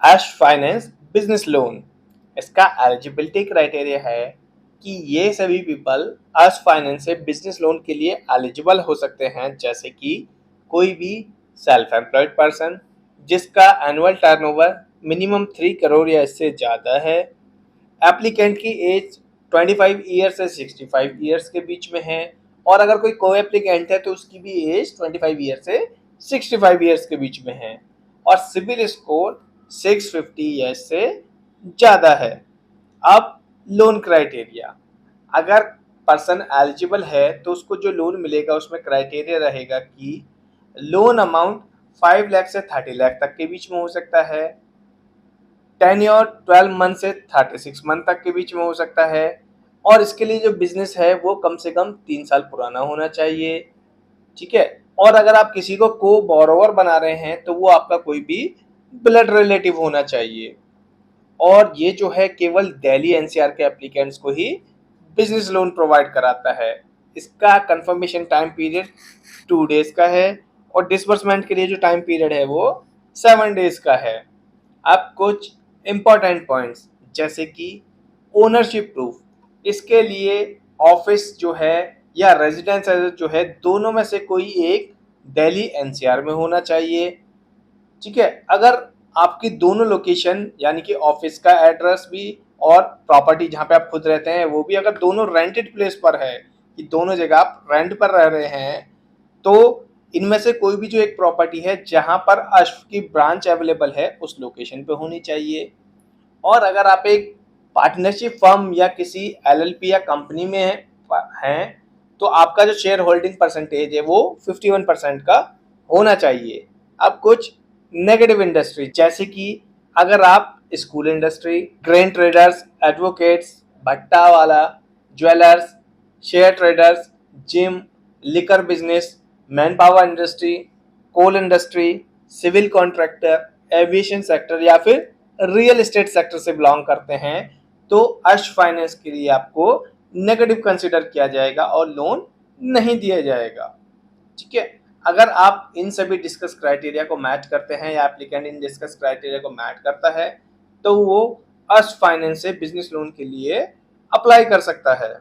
अर्श finance business loan. इसका eligibility criteria है कि ये सभी पीपल अर्श फाइनेंस से बिजनेस लोन के लिए एलिजिबल हो सकते हैं, जैसे कि कोई भी सेल्फ एम्प्लॉयड पर्सन जिसका एनुअल टर्नओवर मिनिमम 3 करोड़ या इससे ज़्यादा है, एप्लीकेंट की एज 25 ईयर से 65 ईयर्स के बीच में है, और अगर कोई को एप्लीकेंट है तो उसकी भी एज 25 ईयर से 65 ईयर्स के बीच में है, और सिविल स्कोर 650 ईयर्स से ज़्यादा है। अब लोन क्राइटेरिया, अगर पर्सन एलिजिबल है तो उसको जो लोन मिलेगा उसमें क्राइटेरिया रहेगा कि लोन अमाउंट 5 लाख से 30 लाख तक के बीच में हो सकता है, टेन्योर 12 मंथ से 36 मंथ तक के बीच में हो सकता है, और इसके लिए जो बिजनेस है वो कम से कम 3 साल पुराना होना चाहिए। ठीक है, और अगर आप किसी को को बोरोवर बना रहे हैं तो वो आपका कोई भी ब्लड रिलेटिव होना चाहिए। और ये जो है केवल दिल्ली एनसीआर के एप्लीकेंट्स को ही बिजनेस लोन प्रोवाइड कराता है। इसका कंफर्मेशन टाइम पीरियड 2 डेज का है, और डिसबर्समेंट के लिए जो टाइम पीरियड है वो 7 डेज का है। अब कुछ इम्पोर्टेंट पॉइंट्स, जैसे कि ओनरशिप प्रूफ, इसके लिए ऑफिस जो है या रेजिडेंस जो है दोनों में से कोई एक दिल्ली एनसीआर में होना चाहिए। ठीक है, अगर आपकी दोनों लोकेशन यानी कि ऑफिस का एड्रेस भी और प्रॉपर्टी जहाँ पे आप खुद रहते हैं वो भी अगर दोनों रेंटेड प्लेस पर है, कि दोनों जगह आप रेंट पर रह रहे हैं, तो इनमें से कोई भी जो एक प्रॉपर्टी है जहां पर अश्व की ब्रांच अवेलेबल है उस लोकेशन पे होनी चाहिए। और अगर आप एक पार्टनरशिप फर्म या किसी एलएलपी या कंपनी में हैं तो आपका जो शेयर होल्डिंग परसेंटेज है वो 51% का होना चाहिए। अब कुछ नेगेटिव इंडस्ट्री, जैसे कि अगर आप school industry, grain traders, advocates, भट्टा वाला, jewellers, share traders, gym, liquor business, man power industry, coal industry, civil contractor, aviation sector या फिर रियल एस्टेट सेक्टर से बिलोंग करते हैं, तो अर्श फाइनेंस के लिए आपको नेगेटिव कंसिडर किया जाएगा और लोन नहीं दिया जाएगा। ठीक है, अगर आप इन सभी डिस्कस क्राइटेरिया को मैच करते हैं या एप्लीकेंट इन डिस्कस क्राइटेरिया को मैच करता है तो वो अर्श फाइनेंस से बिजनेस लोन के लिए अप्लाई कर सकता है।